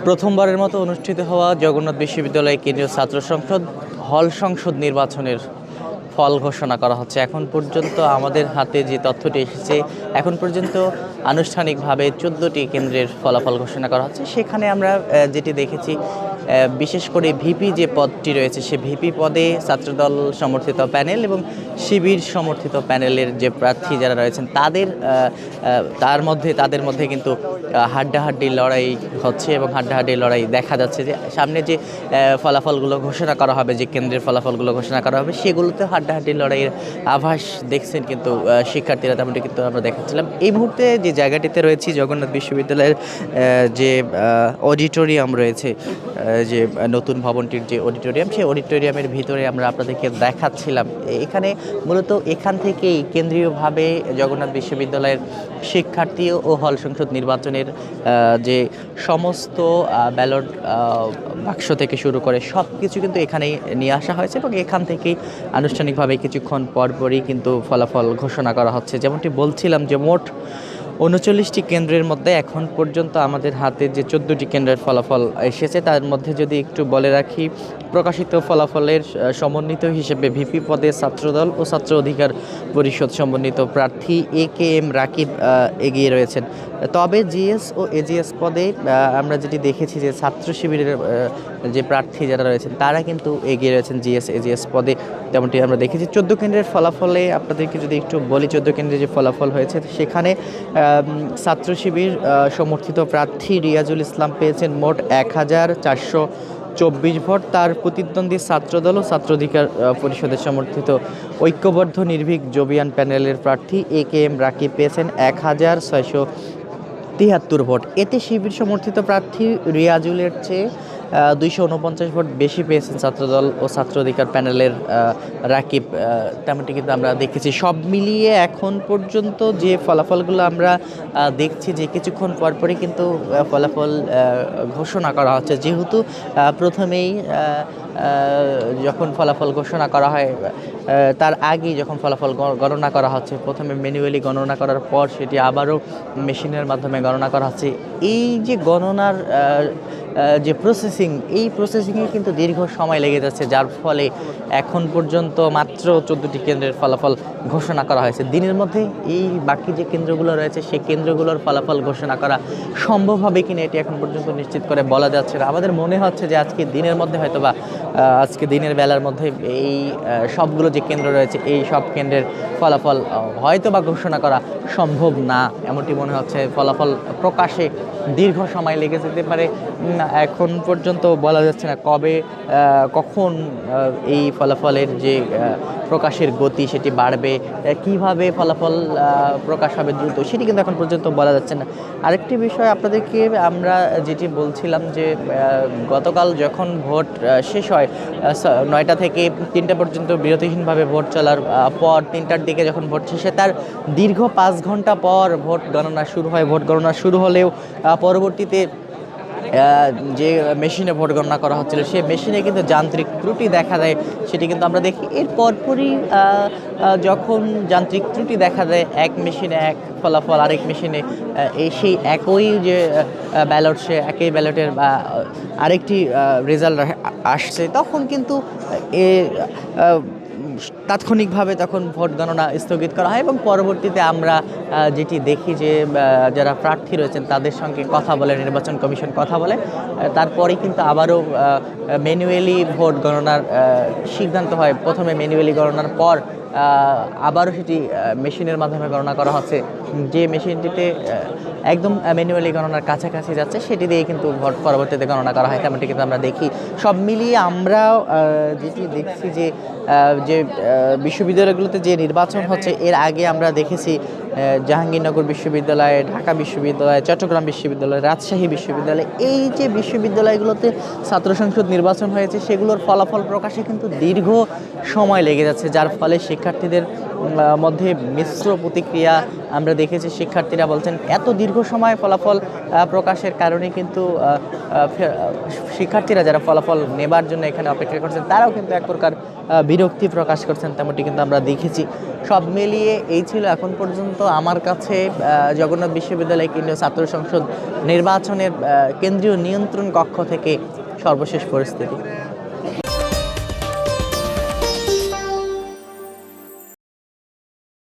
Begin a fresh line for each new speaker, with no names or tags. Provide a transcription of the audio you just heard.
প্রথমবারের মতো অনুষ্ঠিত হওয়া জগন্নাথ বিশ্ববিদ্যালয় কেন্দ্রীয় ছাত্র সংসদ হল সংসদ নির্বাচনের ফল ঘোষণা করা হচ্ছে। এখন পর্যন্ত আমাদের হাতে যে তথ্যটি এসেছে, এখন পর্যন্ত আনুষ্ঠানিকভাবে 14টি কেন্দ্রের ফলাফল ঘোষণা করা হচ্ছে। সেখানে আমরা যেটি দেখেছি, বিশেষ করে ভিপি যে পদটি রয়েছে, সে ভিপি পদে ছাত্রদল সমর্থিত প্যানেল এবং শিবির সমর্থিত প্যানেলের যে প্রার্থী যারা রয়েছেন তাদের মধ্যে কিন্তু হাড্ডাহাড্ডি লড়াই হচ্ছে এবং হাড্ডাহাড্ডি লড়াই দেখা যাচ্ছে যে সামনে যে ফলাফলগুলো ঘোষণা করা হবে, যে কেন্দ্রের ফলাফলগুলো ঘোষণা করা হবে, সেগুলোতে হাড্ডাহাড্ডি লড়াইয়ের আভাস দেখছেন কিন্তু শিক্ষার্থীরা। তেমনটি কিন্তু আমরা দেখাচ্ছিলাম। এই মুহূর্তে যে জায়গাটিতে রয়েছি, জগন্নাথ বিশ্ববিদ্যালয়ের যে অডিটোরিয়াম রয়েছে, যে নতুন ভবনটির যে অডিটোরিয়াম, সেই অডিটোরিয়ামের ভিতরে আমরা আপনাদেরকে দেখাচ্ছিলাম। এখানে মূলত এখান থেকেই কেন্দ্রীয়ভাবে জগন্নাথ বিশ্ববিদ্যালয়ের শিক্ষার্থী ও হল সংসদ নির্বাচনের যে সমস্ত ব্যালট বাক্স থেকে শুরু করে সব কিছু কিন্তু এখানেই নিয়ে আসা হয়েছে এবং এখান থেকেই আনুষ্ঠানিকভাবে কিছুক্ষণ পরপরই কিন্তু ফলাফল ঘোষণা করা হচ্ছে। যেমনটি বলছিলাম যে মোট 39টি কেন্দ্রের মধ্যে এখন পর্যন্ত আমাদের হাতে যে 14টি কেন্দ্রের ফলাফল এসেছে, তার মধ্যে যদি একটু বলে রাখি, প্রকাশিত ফলাফলের সমন্বিত হিসেবে ভিপি পদে ছাত্রদল ও ছাত্র অধিকার পরিষদ সমন্বিত প্রার্থী AKM রাকিব এগিয়ে রয়েছেন। তবে জিএস ও এজিএস পদে আমরা যেটি দেখেছি যে ছাত্র শিবিরের যে প্রার্থী যারা রয়েছেন তারা কিন্তু এগিয়ে রয়েছেন জিএস এজিএস পদে, তেমনটি আমরা দেখেছি। 14 কেন্দ্রের ফলাফলে আপনাদেরকে যদি একটু বলি, 14 কেন্দ্রে যে ফলাফল হয়েছে সেখানে ছাত্র শিবির সমর্থিত প্রার্থী রিয়াজুল ইসলাম পেয়েছেন মোট 1424 ভোট। তার প্রতিদ্বন্দ্বী ছাত্রদল ও ছাত্র অধিকার পরিষদের সমর্থিত ঐক্যবদ্ধ নির্ভীক জবিয়ান প্যানেলের প্রার্থী AKM রাকিব পেয়েছেন 1673 ভোট। এতে শিবির সমর্থিত প্রার্থী রিয়াজুলের চেয়ে 249 ভোট বেশি পেয়েছেন ছাত্রদল ও ছাত্র অধিকার প্যানেলের রাকিব। তেমনটি কিন্তু আমরা দেখেছি। সব মিলিয়ে এখন পর্যন্ত যে ফলাফলগুলো আমরা দেখছি যে কিছুক্ষণ পরপরই কিন্তু ফলাফল ঘোষণা করা হচ্ছে। যেহেতু প্রথমেই যখন ফলাফল ঘোষণা করা হয় তার আগেই যখন ফলাফল গণনা করা হচ্ছে, প্রথমে ম্যানুয়ালি গণনা করার পর সেটি আবারও মেশিনের মাধ্যমে গণনা করা হচ্ছে। এই যে গণনার যে এই প্রসেসিংয়ে কিন্তু দীর্ঘ সময় লেগে যাচ্ছে, যার ফলে এখন পর্যন্ত মাত্র 14টি কেন্দ্রের ফলাফল ঘোষণা করা হয়েছে। দিনের মধ্যে এই বাকি যে কেন্দ্রগুলো রয়েছে সেই কেন্দ্রগুলোর ফলাফল ঘোষণা করা সম্ভব হবে কিনা এটি এখন পর্যন্ত নিশ্চিত করে বলা যাচ্ছে না। আমাদের মনে হচ্ছে যে আজকে দিনের মধ্যে হয়তোবা আজকে দিনের বেলার মধ্যে এই সবগুলো যে কেন্দ্র রয়েছে এই সব কেন্দ্রের ফলাফল হয়তোবা ঘোষণা করা সম্ভব না, এমনটি মনে হচ্ছে। ফলাফল প্রকাশে দীর্ঘ সময় লেগে যেতে পারে। এখন পর্যন্ত বলা যাচ্ছে না কখন এই ফলাফলের যে প্রকাশের গতি সেটি বাড়বে, কিভাবে ফলাফল প্রকাশ হবে দ্রুত, সেটি কিন্তু এখন পর্যন্ত বলা যাচ্ছে না। আরেকটি বিষয় আপনাদেরকে আমরা যেটি বলছিলাম যে গতকাল যখন ভোট শেষ হয় 9টা থেকে 3টা পর্যন্ত বিরতিহীনভাবে ভোট চলার পর 3টার দিকে যখন ভোট শেষে তার দীর্ঘ 5 ঘন্টা পর ভোট গণনা শুরু হয়। ভোট গণনা শুরু হলেও পরবর্তীতে যে মেশিনে ভোট গণনা করা হচ্ছিল সেই মেশিনে কিন্তু যান্ত্রিক ত্রুটি দেখা দেয়, সেটি কিন্তু আমরা দেখি। এর পরপরই যখন যান্ত্রিক ত্রুটি দেখা দেয়, এক মেশিনে এক ফলাফল, আরেক মেশিনে সেই একই যে ব্যালট, সে একই ব্যালটের আরেকটি রেজাল্ট আসছে, তখন কিন্তু তাৎক্ষণিকভাবে তখন ভোট গণনা স্থগিত করা হয় এবং পরবর্তীতে আমরা যেটি দেখি যে যারা প্রার্থী রয়েছেন তাদের সঙ্গে কথা বলে নির্বাচন কমিশন কথা বলে, তারপরে কিন্তু আবারও ম্যানুয়ালি ভোট গণনার সিদ্ধান্ত হয়। প্রথমে ম্যানুয়ালি গণনার পর আবারও সেটি মেশিনের মাধ্যমে গণনা করা হচ্ছে। যে মেশিনটিতে একদম ম্যানুয়ালি গণনার কাছাকাছি যাচ্ছে সেটি দিয়ে কিন্তু ভোট পরবর্তীতে গণনা করা হয়, তেমনটি কিন্তু আমরা দেখি। সব মিলিয়ে আমরা যেটি দেখছি যে বিশ্ববিদ্যালয়গুলোতে যে নির্বাচন হচ্ছে, এর আগে আমরা দেখেছি জাহাঙ্গীরনগর বিশ্ববিদ্যালয়, ঢাকা বিশ্ববিদ্যালয়, চট্টগ্রাম বিশ্ববিদ্যালয়, রাজশাহী বিশ্ববিদ্যালয়, এই যে বিশ্ববিদ্যালয়গুলোতে ছাত্র সংসদ নির্বাচন হয়েছে সেগুলোর ফলাফল প্রকাশে কিন্তু দীর্ঘ সময় লেগে যাচ্ছে, যার ফলে শিক্ষার্থীদের মধ্যে মিশ্র প্রতিক্রিয়া আমরা দেখেছি। শিক্ষার্থীরা বলছেন এত দীর্ঘ সময় ফলাফল প্রকাশের কারণে কিন্তু শিক্ষার্থীরা যারা ফলাফল নেবার জন্য এখানে অপেক্ষা করছেন তারাও কিন্তু এক প্রকার বিরক্তি প্রকাশ করছেন, তেমনটি কিন্তু আমরা দেখেছি। সব মিলিয়ে এই ছিল এখন পর্যন্ত আমার কাছে জগন্নাথ বিশ্ববিদ্যালয় কেন্দ্রীয় ছাত্র সংসদ নির্বাচনের কেন্দ্রীয় নিয়ন্ত্রণ কক্ষ থেকে সর্বশেষ পরিস্থিতি।